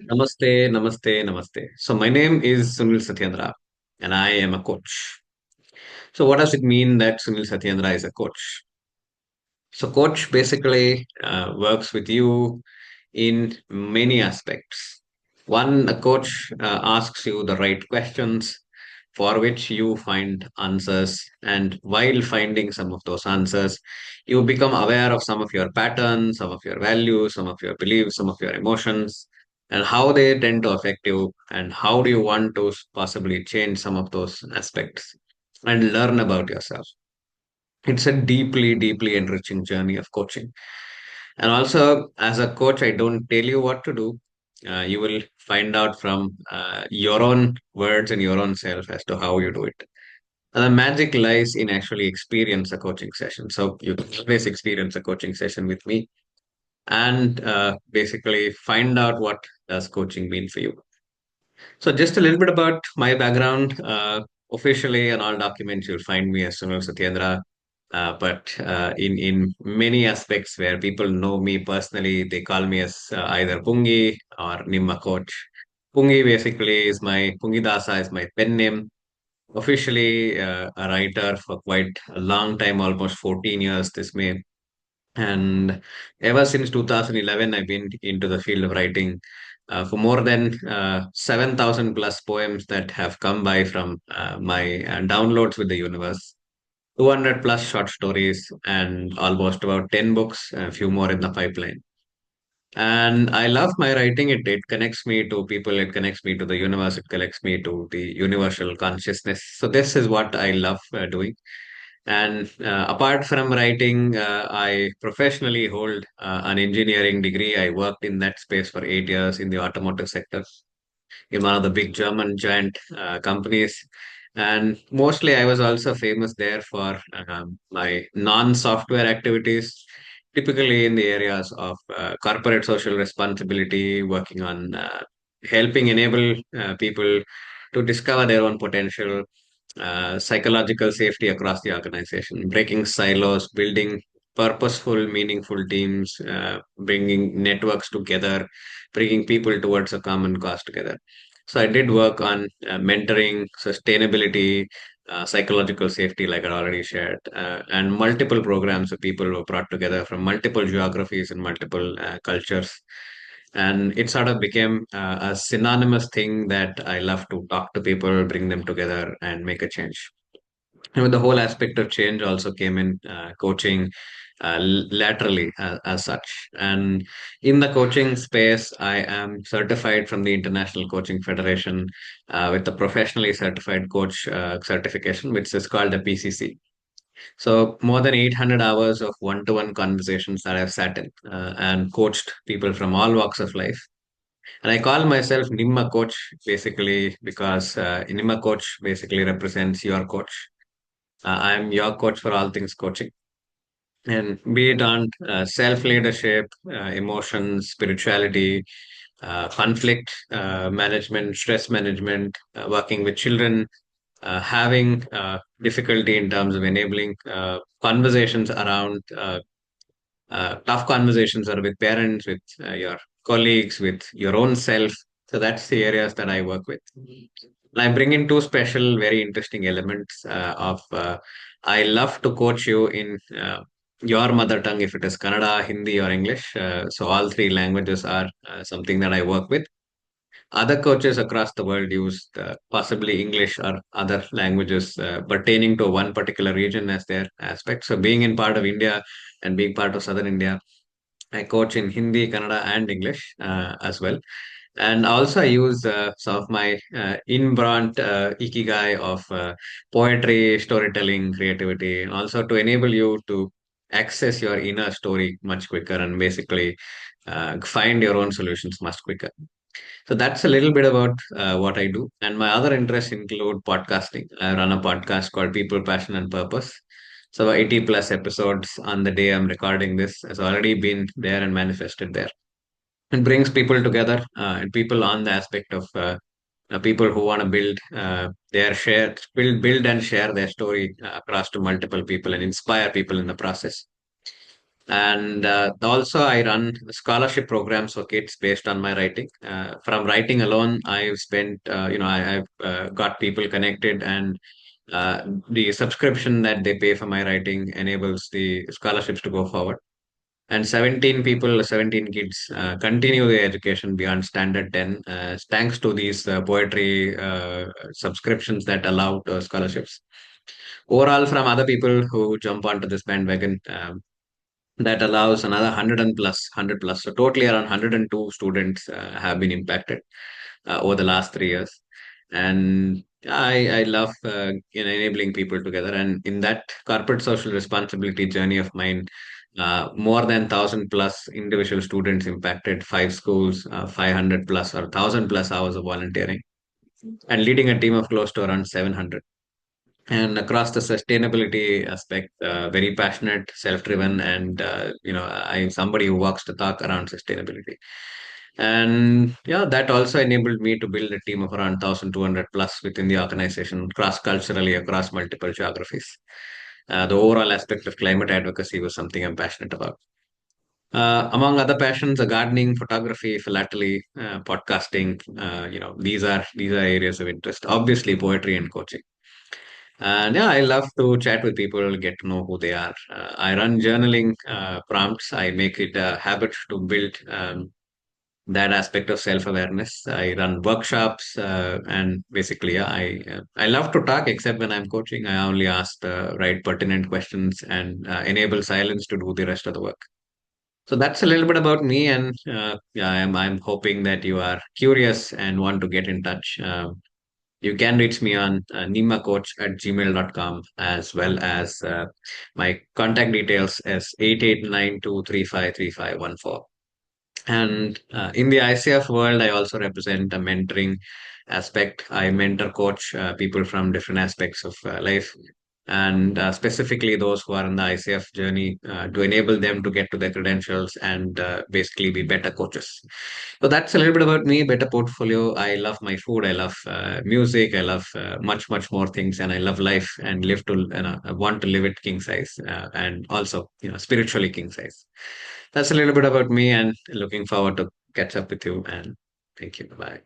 Namaste, namaste, namaste. So my name is Sunil Satyendra and I am a coach. So what does it mean that Sunil Satyendra is a coach? So coach basically works with you in many aspects. One, a coach asks you the right questions for which you find answers, and while finding some of those answers, you become aware of some of your patterns, some of your values, some of your beliefs, some of your emotions, and how they tend to affect you, and how do you want to possibly change some of those aspects and learn about yourself. It's a deeply, deeply enriching journey of coaching. And also, as a coach, I don't tell you what to do. You will find out from your own words and your own self as to how you do it. And the magic lies in actually experience a coaching session. So you can always experience a coaching session with me and basically find out what does coaching mean for you. So just a little bit about my background. Officially, in all documents, you'll find me as Sunil Satyendra. But in many aspects where people know me personally, they call me as either Pungi or Nimma Coach. Pungi basically is my Pungi Dasa is my pen name. Officially, a writer for quite a long time, almost 14 years this May. And ever since 2011, I've been into the field of writing for more than 7,000 plus poems that have come by from my downloads with the universe. 200 plus short stories and almost about 10 books, a few more in the pipeline. And I love my writing. It connects me to people, it connects me to the universe, it connects me to the universal consciousness. So, this is what I love doing. And apart from writing, I professionally hold an engineering degree. I worked in that space for 8 years in the automotive sector in one of the big German giant companies. And mostly, I was also famous there for my non software activities, typically in the areas of corporate social responsibility, working on helping enable people to discover their own potential, psychological safety across the organization, breaking silos, building purposeful, meaningful teams, bringing networks together, bringing people towards a common cause together. So I did work on mentoring, sustainability, psychological safety, like I already shared, and multiple programs of people who were brought together from multiple geographies and multiple cultures. And it sort of became a synonymous thing that I love to talk to people, bring them together, and make a change. And with the whole aspect of change also came in coaching laterally as such. And in the coaching space, I am certified from the International Coaching Federation with the professionally certified coach certification, which is called the PCC. So more than 800 hours of one-to-one conversations that I've sat in and coached people from all walks of life. And I call myself Nimma Coach basically because Nimma Coach basically represents your coach. I'm your coach for all things coaching, and be it on self leadership, emotions, spirituality, conflict management, stress management, working with children, having difficulty in terms of enabling conversations around tough conversations or with parents, with your colleagues, with your own self. So that's the areas that I work with. And I bring in two special, very interesting elements of. I love to coach you in your mother tongue, if it is Kannada, Hindi, or English. So all three languages are something that I work with. Other coaches across the world use possibly English or other languages pertaining to one particular region as their aspect. So being in part of India and being part of Southern India, I coach in Hindi, Kannada, and English as well. And also, I use some of my inborn ikigai of poetry, storytelling, creativity, and also to enable you to access your inner story much quicker and basically find your own solutions much quicker. So that's a little bit about what I do. And my other interests include podcasting. I run a podcast called People, Passion, and Purpose. So 80 plus episodes on the day I'm recording this has already been there and manifested there. It brings people together and people on the aspect of people who want to build their share, build and share their story across to multiple people and inspire people in the process. And also, I run scholarship programs for kids based on my writing. From writing alone, I've spent, I've got people connected, and the subscription that they pay for my writing enables the scholarships to go forward. And 17 people, 17 kids continue their education beyond standard 10, thanks to these poetry subscriptions that allow scholarships. Overall, from other people who jump onto this bandwagon, that allows another 100 and plus 100 plus, so totally around 102 students have been impacted over the last 3 years. And I love enabling people together, and in that corporate social responsibility journey of mine, more than 1,000 plus individual students impacted, 5 schools, 500 plus or 1,000 plus hours of volunteering, and leading a team of close to around 700. And across the sustainability aspect, very passionate, self-driven, and I'm somebody who walks the talk around sustainability. And yeah, that also enabled me to build a team of around 1,200 plus within the organization, cross-culturally across multiple geographies. The overall aspect of climate advocacy was something I'm passionate about. Among other passions, gardening, photography, philately, podcasting, these are areas of interest. Obviously, poetry and coaching. And yeah, I love to chat with people, get to know who they are. I run journaling prompts. I make it a habit to build that aspect of self-awareness. I run workshops, and basically, yeah, I love to talk, except when I'm coaching. I only ask the right pertinent questions and enable silence to do the rest of the work. So that's a little bit about me, and yeah, I'm hoping that you are curious and want to get in touch. You can reach me on nimmacoach@gmail.com, as well as my contact details as 8892353514. And in the ICF world, I also represent a mentoring aspect. I mentor coach people from different aspects of life, and specifically those who are in the ICF journey, to enable them to get to their credentials and basically be better coaches. So that's a little bit about me, better portfolio. I love my food. I love music. I love much, much more things. And I love life and live to, I want to live it king size, and also, spiritually king size. That's a little bit about me, and looking forward to catch up with you. And thank you. Bye.